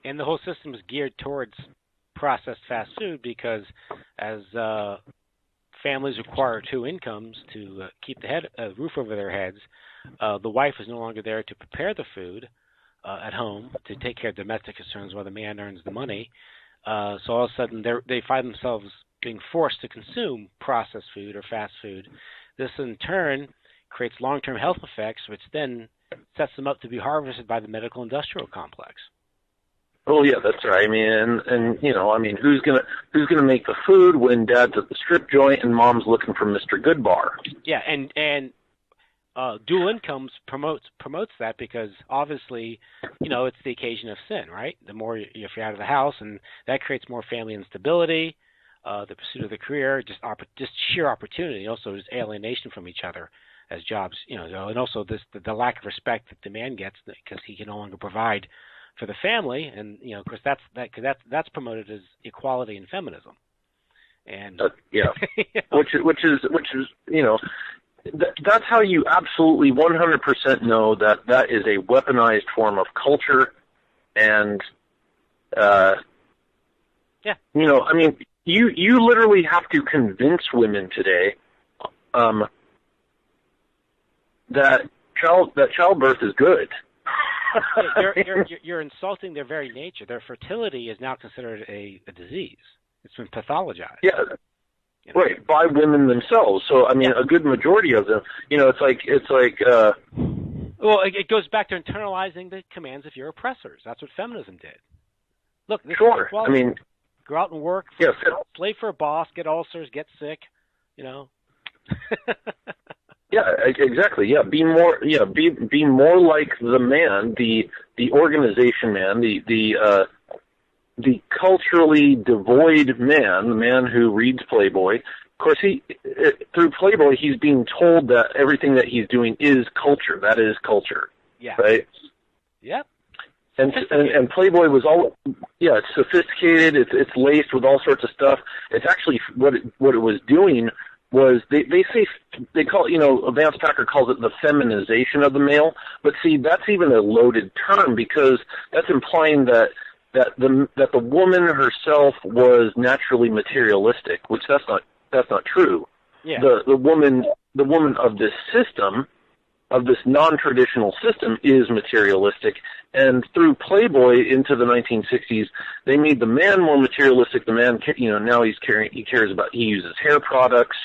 Speaker 2: And the whole system is geared towards processed fast food because as families require two incomes to keep the roof over their heads, the wife is no longer there to prepare the food at home, to take care of domestic concerns while the man earns the money. So all of a sudden they find themselves being forced to consume processed food or fast food. This in turn creates long-term health effects, which then sets them up to be harvested by the medical industrial complex.
Speaker 3: Oh yeah, that's right. I mean, and you know, I mean, who's gonna make the food when Dad's at the strip joint and Mom's looking for Mr. Goodbar?
Speaker 2: Yeah, and dual incomes promotes that because obviously, you know, it's the occasion of sin, right? The more if you're out of the house, and that creates more family instability, the pursuit of the career, just sheer opportunity, also just alienation from each other as jobs, you know, and also the lack of respect that the man gets because he can no longer provide for the family, and you know, of course, that's promoted as equality and feminism, and
Speaker 3: yeah, which is you know, that's how you absolutely 100% know that is a weaponized form of culture, and
Speaker 2: yeah,
Speaker 3: you know, I mean, you literally have to convince women today that childbirth is good.
Speaker 2: You're insulting their very nature. Their fertility is now considered a disease. It's been pathologized.
Speaker 3: Yeah, you know? Right, by women themselves. So, I mean, a good majority of them, you know, it's like.
Speaker 2: Well, it goes back to internalizing the commands of your oppressors. That's what feminism did. Look, this
Speaker 3: sure.
Speaker 2: I mean, go out and work, slave for a boss, get ulcers, get sick, you know.
Speaker 3: Yeah, exactly. Yeah, be more like the man, the organization man, the culturally devoid man, the man who reads Playboy. Of course, through Playboy, he's being told that everything that he's doing is culture. That is culture.
Speaker 2: Yeah.
Speaker 3: Right.
Speaker 2: Yep.
Speaker 3: And Playboy was it's sophisticated. It's laced with all sorts of stuff. It's actually what it was doing was they call, you know, Vance Packer calls it the feminization of the male, but see, that's even a loaded term because that's implying that the woman herself was naturally materialistic, which that's not true.
Speaker 2: Yeah.
Speaker 3: The woman of this system, of this non-traditional system, is materialistic, and through Playboy into the 1960s, they made the man more materialistic. The man, you know, now he uses hair products.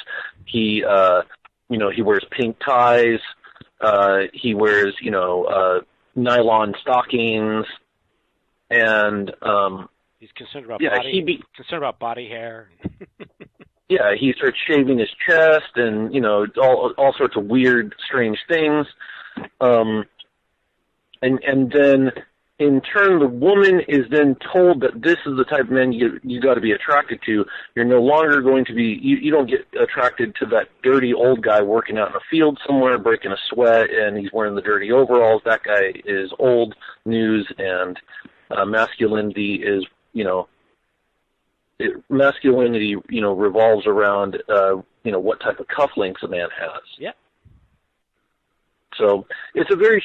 Speaker 3: He wears pink ties. He wears, you know, nylon stockings, and
Speaker 2: he's concerned about concerned about body hair.
Speaker 3: Yeah, he starts shaving his chest, and you know, all sorts of weird, strange things. And then, in turn, the woman is then told that this is the type of man you got to be attracted to. You're no longer going to be. You don't get attracted to that dirty old guy working out in a field somewhere, breaking a sweat, and he's wearing the dirty overalls. That guy is old news, and masculinity is, you know. Masculinity, you know, revolves around, you know, what type of cufflinks a man has.
Speaker 2: Yeah.
Speaker 3: So it's a very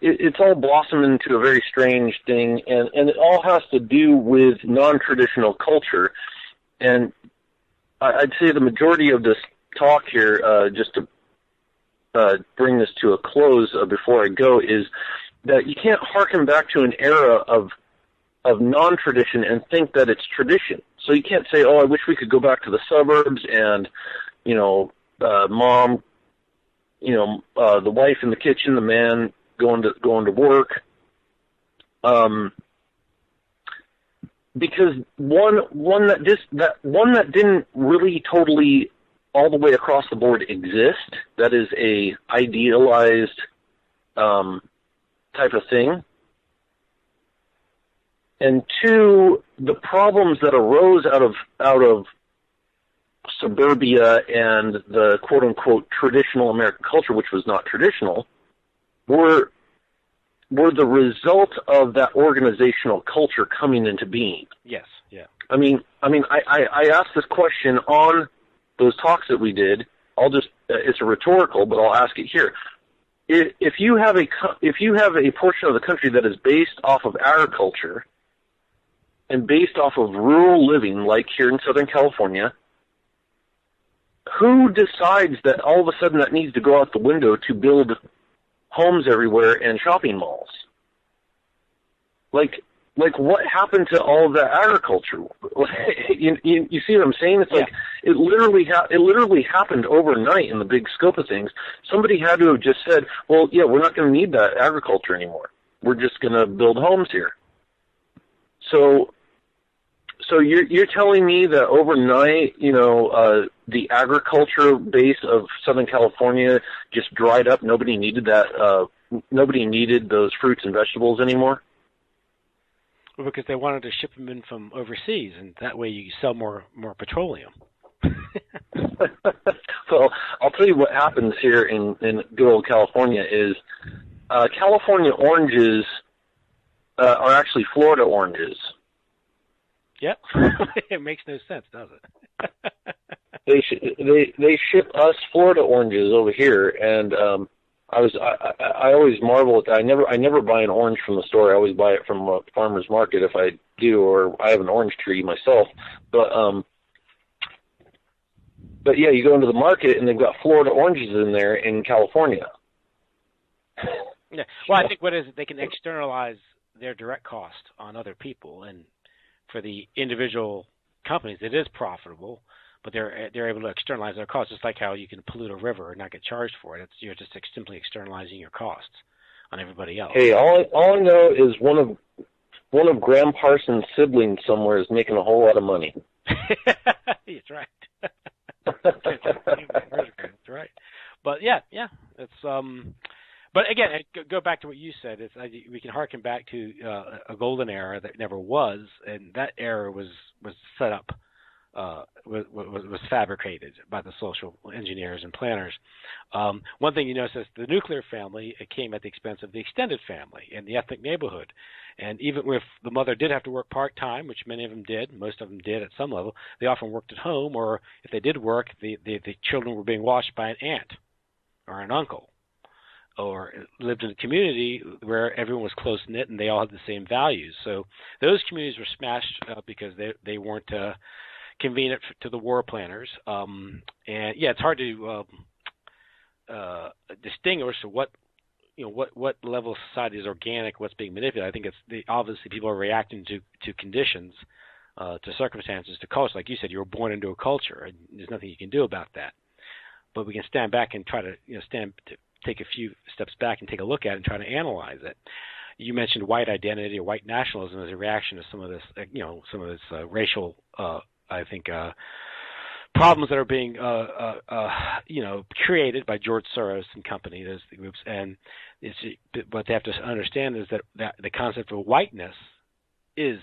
Speaker 3: it's all blossomed into a very strange thing, and it all has to do with non-traditional culture. And I'd say the majority of this talk here, just to bring this to a close before I go, is that you can't harken back to an era of non-tradition and think that it's tradition. So you can't say, oh, I wish we could go back to the suburbs and, mom, the wife in the kitchen, the man going to work. Because one that didn't really totally all the way across the board exist. That is a idealized type of thing. And two, the problems that arose out of suburbia and the quote unquote traditional American culture, which was not traditional, were the result of that organizational culture coming into being.
Speaker 2: Yes, yeah.
Speaker 3: I asked this question on those talks that we did. It's a rhetorical, but I'll ask it here. If you have a portion of the country that is based off of agriculture and based off of rural living, like here in Southern California, who decides that all of a sudden that needs to go out the window to build homes everywhere and shopping malls? Like what happened to all of that agriculture? You see what I'm saying? It's like it literally happened overnight in the big scope of things. Somebody had to have just said, well, yeah, we're not going to need that agriculture anymore. We're just going to build homes here. So you're telling me that overnight, the agriculture base of Southern California just dried up. Nobody needed that. Nobody needed those fruits and vegetables anymore.
Speaker 2: Well, because they wanted to ship them in from overseas, and that way you sell more petroleum.
Speaker 3: Well, I'll tell you what happens here in good old California is California oranges are actually Florida oranges.
Speaker 2: Yep. It makes no sense, does it?
Speaker 3: They ship us Florida oranges over here, and I always marvel at that. I never buy an orange from the store. I always buy it from a farmer's market if I do, or I have an orange tree myself. But yeah, you go into the market and they've got Florida oranges in there in California.
Speaker 2: Yeah. Well, I think what is it, they can externalize their direct cost on other people, and for the individual companies, it is profitable, but they're able to externalize their costs, just like how you can pollute a river and not get charged for it. You're just simply externalizing your costs on everybody else.
Speaker 3: Hey, all I know is one of Graham Parsons' siblings somewhere is making a whole lot of money.
Speaker 2: That's right. That's right. But yeah, it's But again, go back to what you said. We can harken back to a golden era that never was, and that era was set up, was fabricated by the social engineers and planners. One thing you notice is the nuclear family, it came at the expense of the extended family and the ethnic neighborhood. And even if the mother did have to work part-time, which many of them did, most of them did at some level, they often worked at home, or if they did work, the children were being watched by an aunt or an uncle, or lived in a community where everyone was close-knit and they all had the same values. So those communities were smashed because they weren't convenient to the war planners. And yeah, it's hard to distinguish what level of society is organic, what's being manipulated. I think it's obviously people are reacting to conditions, to circumstances, to culture. Like you said, you were born into a culture, and there's nothing you can do about that. But we can stand back and try to take a few steps back and take a look at it and try to analyze it. You mentioned white identity or white nationalism as a reaction to some of this, racial, I think, problems that are being, created by George Soros and company, those groups. And what they have to understand is that the concept of whiteness is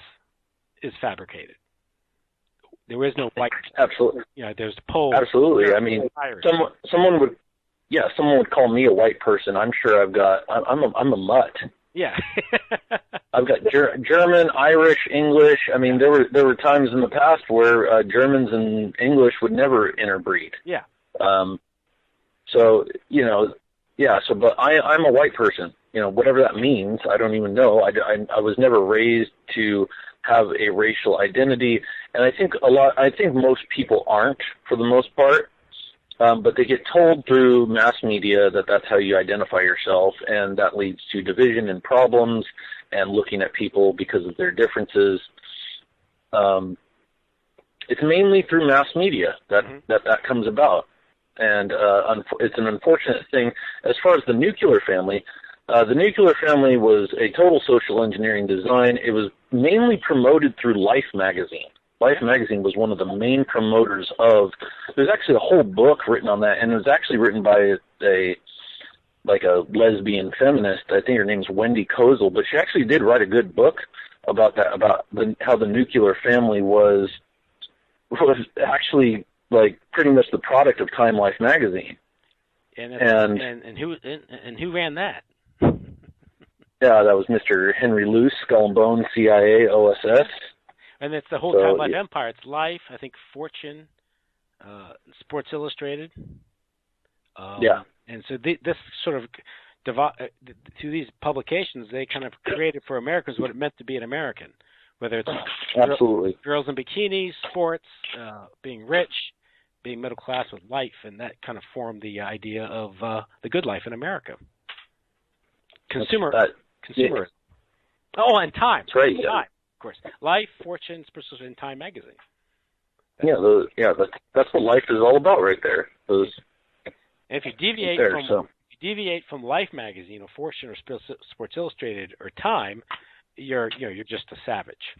Speaker 2: fabricated. There is no white.
Speaker 3: Absolutely.
Speaker 2: There's Poles.
Speaker 3: Absolutely. I mean, someone would call me a white person. I'm sure I'm a mutt.
Speaker 2: Yeah.
Speaker 3: I've got German, Irish, English. I mean, there were times in the past where Germans and English would never interbreed.
Speaker 2: Yeah.
Speaker 3: But I'm a white person. Whatever that means, I don't even know. I was never raised to have a racial identity, and I think most people aren't, for the most part. But they get told through mass media that that's how you identify yourself, and that leads to division and problems and looking at people because of their differences. it's mainly through mass media that that comes about. And it's an unfortunate thing. As far as the nuclear family was a total social engineering design. It was mainly promoted through Life magazine. Life magazine was one of the main promoters of. There's actually a whole book written on that, and it was actually written by a lesbian feminist. I think her name's Wendy Kozel, but she actually did write a good book about that, how the nuclear family was actually like pretty much the product of Time Life magazine.
Speaker 4: And who ran that?
Speaker 3: Yeah, that was Mr. Henry Luce, Skull and Bones, CIA, OSS.
Speaker 4: And it's the whole Time Life empire. It's Life, I think Fortune, Sports Illustrated. And so this sort of, through these publications, they kind of created for Americans what it meant to be an American, whether it's
Speaker 3: absolutely
Speaker 4: girls in bikinis, sports, being rich, being middle class with life, and that kind of formed the idea of the good life in America. Consumerism. Oh, and Time.
Speaker 3: That's right.
Speaker 4: Time, of course. Life, Fortune, and Time magazine.
Speaker 3: That's what life is all about, right there.
Speaker 4: And if you deviate from Life magazine or Fortune or Sports Illustrated or Time, you're just a savage.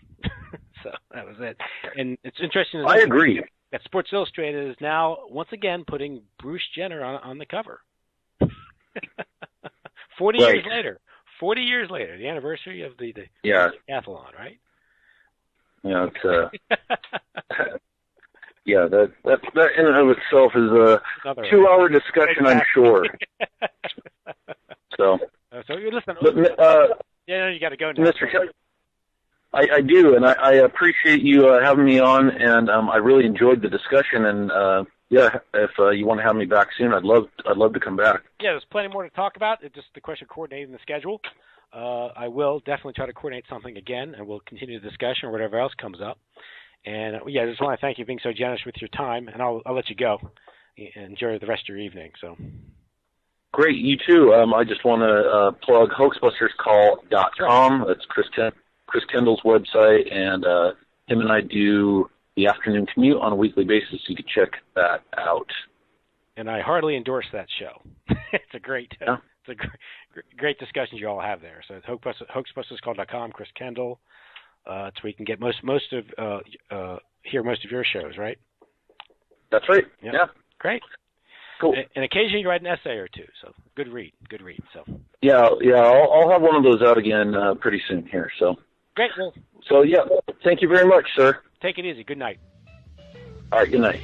Speaker 4: So that was it. And it's interesting.
Speaker 3: I agree.
Speaker 4: That Sports Illustrated is now once again putting Bruce Jenner on the cover. 40 years later, the anniversary of the decathlon, right?
Speaker 3: Yeah, it's that in and of itself is a 2-hour discussion, I'm sure. So
Speaker 4: you listen.
Speaker 3: But,
Speaker 4: you got to go now.
Speaker 3: Mr. Kelly, I do, and I appreciate you having me on, and I really enjoyed the discussion. And if you want to have me back soon, I'd love to come back.
Speaker 4: Yeah, there's plenty more to talk about. It's just the question of coordinating the schedule. I will definitely try to coordinate something again, and we'll continue the discussion or whatever else comes up. And I just want to thank you for being so generous with your time, and I'll let you go. Enjoy the rest of your evening. So.
Speaker 3: Great, you too. I just want to plug hoaxbusterscall.com. That's Chris Kendall's website, and him and I do the afternoon commute on a weekly basis. You can check that out.
Speaker 4: And I heartily endorse that show. It's a great discussion you all have there. So it's hoaxbusterscall.com, Chris Kendall. It's where you can get hear most of your shows, right?
Speaker 3: That's right.
Speaker 4: Yep.
Speaker 3: Yeah.
Speaker 4: Great.
Speaker 3: Cool.
Speaker 4: And occasionally you write an essay or two. So good read. So.
Speaker 3: Yeah. I'll have one of those out again pretty soon here. So.
Speaker 4: Great. Well.
Speaker 3: So thank you very much, sir.
Speaker 4: Take it easy. Good night.
Speaker 3: All right. Good night.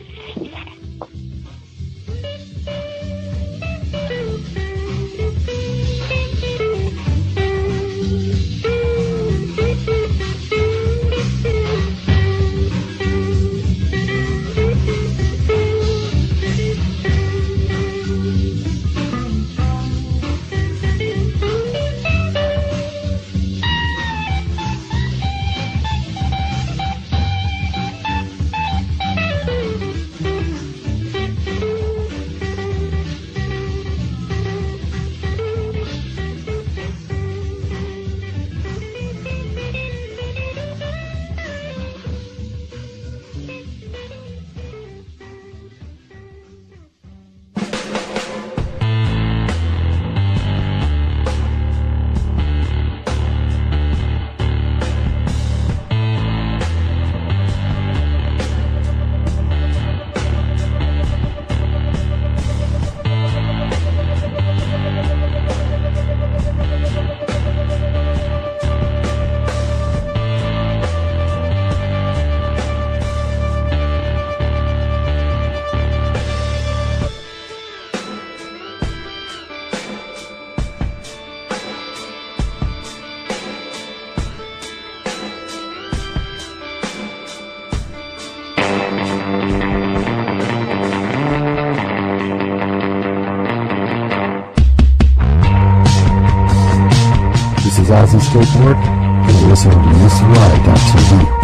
Speaker 5: This is Ozzy Skateboard, and you're listening to UCY.TV.